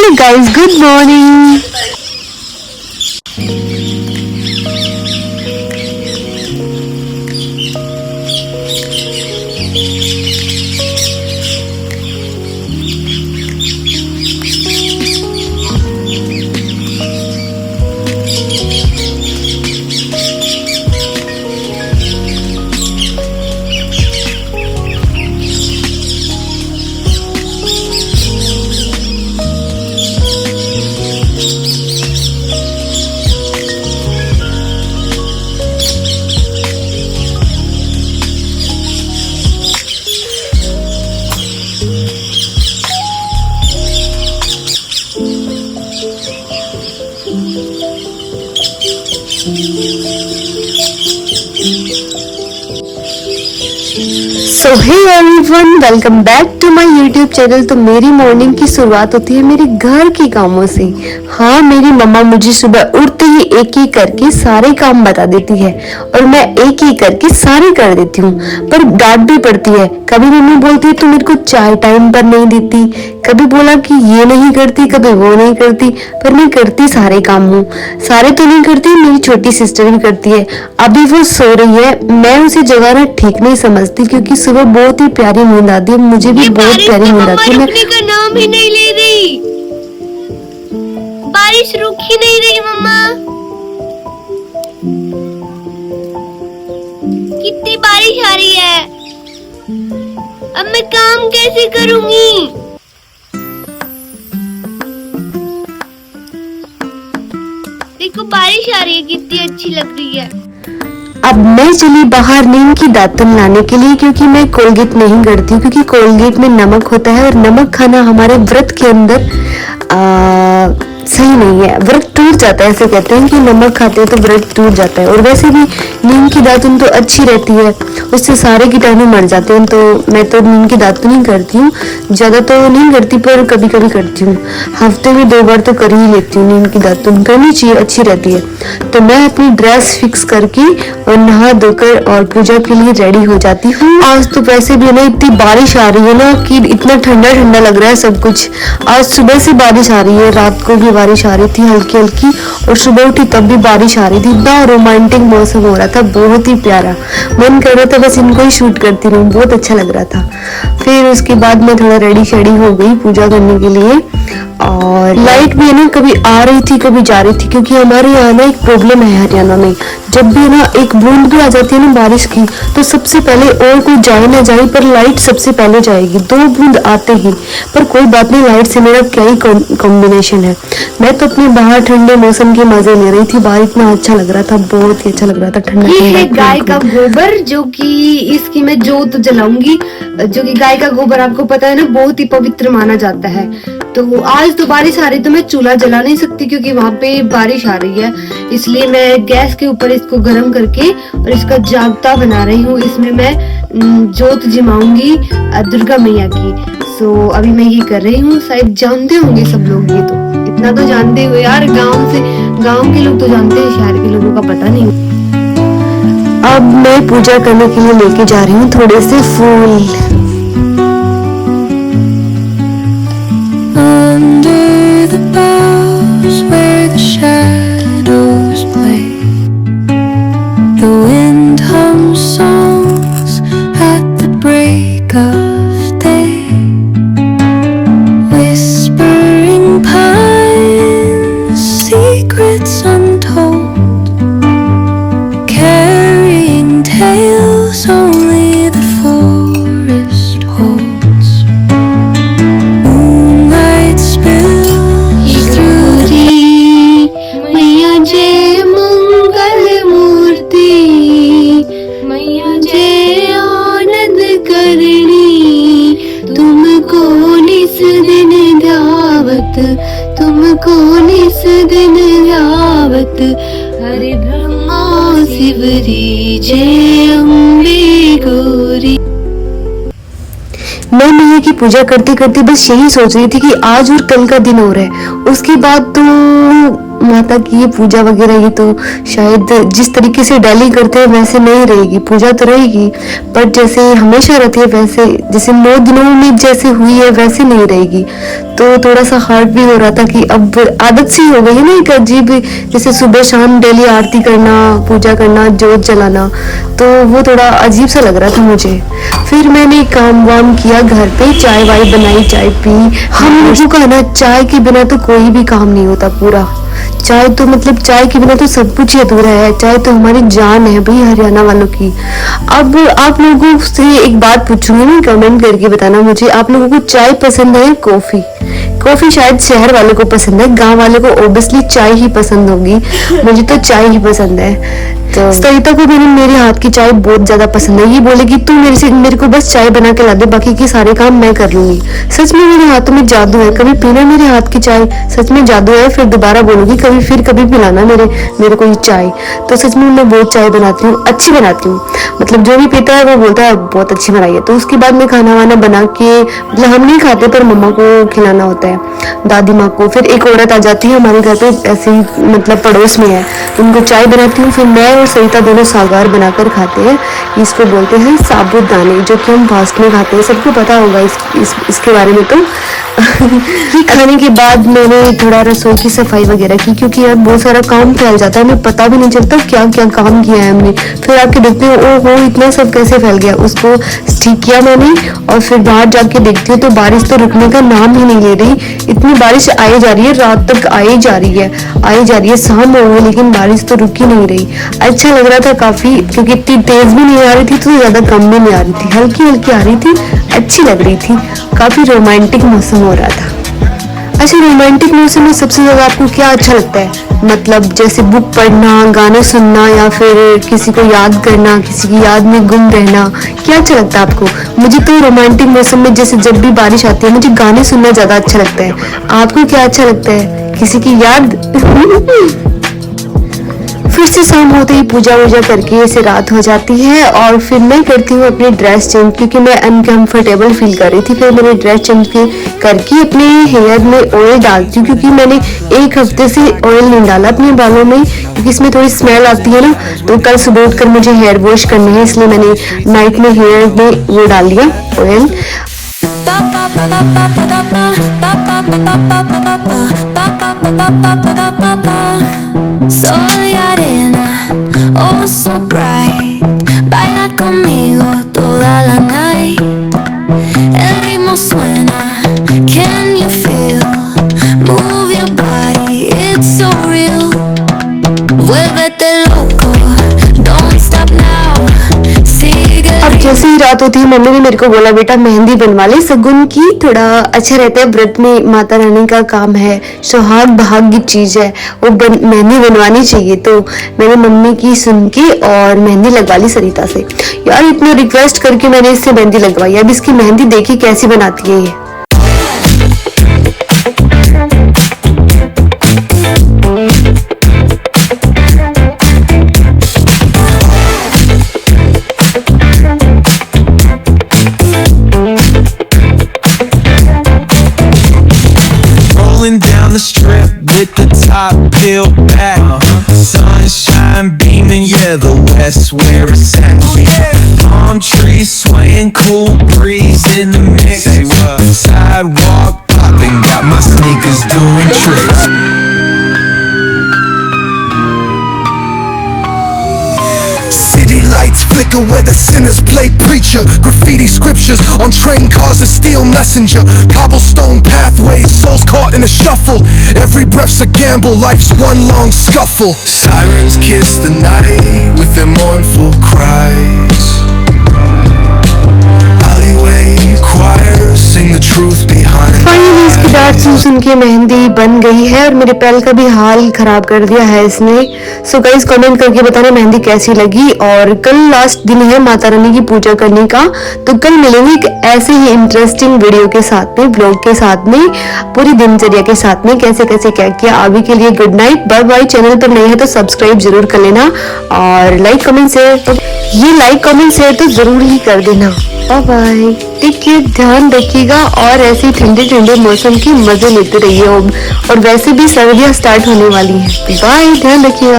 Hello guys, good morning. So hey everyone, welcome back to my YouTube channel. तो मेरी morning की शुरुआत होती है मेरे घर के कामों से। हाँ, मेरी मम्मा मुझे सुबह उठते ही एक एक करके सारे काम बता देती है और मैं एक एक करके सारे कर देती हूँ, पर डांट भी पड़ती है। कभी मम्मी बोलती है तू मेरे को चाय टाइम पर नहीं देती, कभी बोला कि ये नहीं करती, कभी वो नहीं करती, पर मैं करती सारे काम हूँ। सारे तो नहीं करती, मेरी छोटी सिस्टर भी करती है। अभी वो सो रही है, मैं उसे जगाना ठीक नहीं समझती क्योंकि सुबह बहुत ही प्यारी नींद आती है, मुझे भी बहुत प्यारी नींद आती है। रुकने का नाम ही नहीं ले रही, बारिश रुक ही नहीं रही। मम्मा, कितनी बारिश आ रही है, अब मैं काम कैसे करूंगी? देखो बारिश आ रही है, कितनी अच्छी लग रही है। अब मैं चली बाहर नीम की दातुन लाने के लिए क्योंकि मैं कोलगेट नहीं करती हूँ, क्योंकि कोलगेट में नमक होता है और नमक खाना हमारे व्रत के अंदर सही नहीं है, व्रत टूट जाता है। ऐसे कहते हैं कि नमक खाते हैं तो व्रत टूट जाता है। और वैसे भी नीम की दातुन तो अच्छी रहती है, उससे सारे कीटाणु मर जाते हैं। तो मैं तो नीम की दातुन ही करती हूँ, ज्यादा तो नहीं करती पर कभी कभी करती हूँ। हफ्ते में 2 बार तो कर ही लेती हूँ। नीम की दातुन करनी चाहिए, अच्छी रहती है। तो मैं अपनी ड्रेस फिक्स करके और नहा धोकर और पूजा के लिए रेडी हो जाती हूँ। आज तो वैसे भी ना इतनी बारिश आ रही है ना कि इतना ठंडा ठंडा लग रहा है सब कुछ। आज सुबह से बारिश आ रही है, रात को भी बारिश आ रही थी हल्की हल्की, और सुबह उठी तब भी बारिश आ रही थी। इतना रोमांटिक मौसम हो रहा था, बहुत ही प्यारा। मन कर रहा था बस इनको ही शूट करती रहूं, बहुत अच्छा लग रहा था। फिर उसके बाद मैं थोड़ा रेडी शेडी हो गई पूजा करने के लिए। और लाइट भी है ना कभी आ रही थी कभी जा रही थी, क्योंकि हमारे यहाँ ना एक प्रॉब्लम है हरियाणा में, जब भी ना एक बूंद भी आ जाती है ना बारिश की तो सबसे पहले, और कोई जाए ना जाए पर लाइट सबसे पहले जाएगी 2 बूंद आते ही। पर कोई बात नहीं, लाइट से मेरा क्या ही कॉम्बिनेशन है। मैं तो अपने बाहर ठंडे मौसम के मजे ले रही थी, बाहर इतना अच्छा लग रहा था, बहुत ही अच्छा लग रहा था। ठंडा ये है गाय का गोबर, जो कि इसकी मैं जोत जलाऊंगी, जो कि गाय का गोबर आपको पता है ना बहुत ही पवित्र माना जाता है। तो आज तो बारिश आ रही तो मैं चूल्हा जला नहीं सकती क्योंकि वहाँ पे बारिश आ रही है, इसलिए मैं गैस के ऊपर इसको गर्म करके और इसका जागता बना रही हूँ। इसमें मैं जोत जिमाऊंगी दुर्गा मैया की। सो अभी मैं ये कर रही हूँ, शायद जानते होंगे सब लोग, ये तो इतना तो जानते हो यार, गाँव के लोग तो जानते हैं, शहर के लोगों का पता नहीं। अब मैं पूजा करने के लिए लेके जा रही हूँ थोड़े से फूल। Under the boughs where the shadows play, the wind hums songs at the break of day, whispering pines, secrets untold, carrying tales only the forest holds. मैया जय मंगल मूर्ति, मैया जय आनंद करणी, तुमको निस दिन ध्यावत, तुमको निस दिन ध्यावत, हरे ब्रह्मा शिवरी जय अम्बे गौरी। मैं मैया की पूजा करते करते बस यही सोच रही थी कि आज और कल का दिन हो रहा है, उसके बाद तो माता की ये पूजा वगैरह ये तो शायद जिस तरीके से डेली करते हैं वैसे नहीं रहेगी, पूजा तो रहेगी पर जैसे हमेशा रहती है वैसे, जैसे 9 दिनों में जैसे हुई है वैसे नहीं रहेगी। तो थोड़ा सा हार्ड भी हो रहा था कि अब आदत सी हो गई है ना एक अजीब, जैसे सुबह शाम डेली आरती करना, पूजा करना, जोत जलाना, तो वो थोड़ा अजीब सा लग रहा था मुझे। फिर मैंने काम वाम किया घर पे, चाय वाय बनाई, चाय पी। हम लोगों का ना चाय के बिना तो कोई भी काम नहीं होता पूरा। चाय तो मतलब चाय के बिना तो सब कुछ ही अधूरा है, चाय तो हमारी जान है भाई हरियाणा वालों की। अब आप लोगों से एक बात पूछूंगी ना, कमेंट करके बताना मुझे, आप लोगों को चाय पसंद है या कॉफी? कॉफी शायद शहर वालों को पसंद है, गांव वालों को ओबियसली चाय ही पसंद होगी। मुझे तो चाय ही पसंद है। तो सरिता को भी मेरे हाथ की चाय बहुत ज्यादा पसंद है। ये बोलेगी तू मेरे को बस चाय बना के ला दे, बाकी के सारे काम मैं कर लूंगी। सच में मेरे हाथों में जादू है, कभी पीना मेरे हाथ की चाय, सच में जादू है। फिर दोबारा बोलूंगी कभी पिलाना मेरे को ये चाय। तो सच में मैं बहुत चाय बनाती हूँ, अच्छी बनाती हूँ। मतलब जो भी पीता है वो बोलता है बहुत अच्छी बनाई है। तो उसके बाद में खाना वाना बना के, मतलब हम नहीं खाते पर मम्मा को खिलाना होता है, दादी माँ को। फिर एक औरत आ जाती है हमारे घर पे, ऐसे ही मतलब पड़ोस में है, उनको चाय बनाती हूँ। फिर मैं और सरिता दोनों सागार बनाकर खाते हैं। इसको बोलते हैं साबुत दाने, जो कि हम फास्ट में खाते हैं। सबको पता होगा इसके बारे में। तो खाने के बाद मैंने थोड़ा रसोई की सफाई वगैरह की, क्योंकि यार बहुत सारा काम फैल जाता है, हमें पता भी नहीं चलता क्या क्या काम किया है हमने। फिर आके देखते हो ओहो इतना सब कैसे फैल गया। उसको ठीक किया मैंने और फिर बाहर जाके देखती हूँ तो बारिश तो रुकने का नाम ही नहीं ले रही। इतनी बारिश आई जा रही है, रात तक आई जा रही है, शाम हो गई लेकिन बारिश तो रुक ही नहीं रही। अच्छा लग रहा था काफी, क्योंकि इतनी तेज भी नहीं आ रही थी तो ज्यादा कम भी नहीं आ रही थी, हल्की हल्की आ रही थी, अच्छी लग रही थी। काफी रोमांटिक मौसम हो रहा था। अच्छा, रोमांटिक मौसम में सबसे ज्यादा आपको क्या अच्छा लगता है? मतलब जैसे बुक पढ़ना, गाना सुनना, या फिर किसी को याद करना, किसी की याद में गुम रहना, क्या अच्छा लगता है आपको? मुझे तो रोमांटिक मौसम में जैसे जब भी बारिश आती है मुझे गाने सुनना ज्यादा अच्छा लगता है। आपको क्या अच्छा लगता है? किसी की याद? फिर से शाम होते ही पूजा वूजा करके ऐसे रात हो जाती है और फिर मैं करती हूँ अपनी ड्रेस चेंज, क्योंकि मैं अनकंफर्टेबल फील कर रही थी। फिर मैंने ड्रेस चेंज करके अपने हेयर में ऑयल डालती हूँ, क्योंकि मैंने एक हफ्ते से ऑयल नहीं डाला अपने बालों में, क्योंकि इसमें थोड़ी स्मेल आती है ना। तो कल सुबह उठकर मुझे हेयर वॉश करने है, इसलिए मैंने नाइट में हेयर में वो डाल लिया oil. Soy arena, oh so bright. Baila conmigo toda la night. El ritmo suena, can you feel? Move your body, it's so real. Vuélvete loco, don't stop now. Sigue. अब जैसे ही रात होती है मम्मी ने मेरे को बोला बेटा मेहंदी बनवा ले सगुन की, थोड़ा अच्छा रहता है। व्रत में माता रानी का काम है, सुहाग भाग्य चीज है, वो मेहंदी बनवानी चाहिए। तो मैंने मम्मी की सुन के और मेहंदी लगवा ली सरिता से। यार इतनी रिक्वेस्ट करके मैंने इससे मेहंदी लगवाई। अब इसकी मेहंदी देखी कैसी बनाती है ये। The strip with the top peeled back, sunshine beaming, yeah, the west where it's at. Palm trees swaying, cool breeze in the mix. Sidewalk popping, got my sneakers doing tricks. City lights flicker where the sinners play preacher. Graffiti scriptures on train cars, a steel messenger. Cobblestone pathways, souls caught in a shuffle. Every breath's a gamble, life's one long scuffle. Sirens kiss the night with their mournful cries. Alleyway choirs sing the truth behind. Finally इसकी डांट सुन के मेहंदी बन गई है और मेरे पैर का भी हाल खराब कर दिया है इसने। सो गाइस कमेंट करके बताना मेहंदी कैसी लगी। और कल लास्ट दिन है माता रानी की पूजा करने का, तो कल मिलेंगे एक ऐसे ही इंटरेस्टिंग वीडियो के साथ में, ब्लॉग के साथ में, पूरी दिनचर्या के साथ में, कैसे कैसे क्या किया। अभी के लिए good night, bye bye. Channel पर नए हैं तो सब्सक्राइब जरूर कर लेना और लाइक कमेंट शेयर, तो ये लाइक कमेंट शेयर तो जरूर ही कर देना। बाय बाय, टेक केयर, ध्यान रखिएगा और ऐसे ठंडे ठंडे मौसम के मजे लेते रहिए। और वैसे भी सर्दियां स्टार्ट होने वाली हैं। बाय, ध्यान रखिएगा।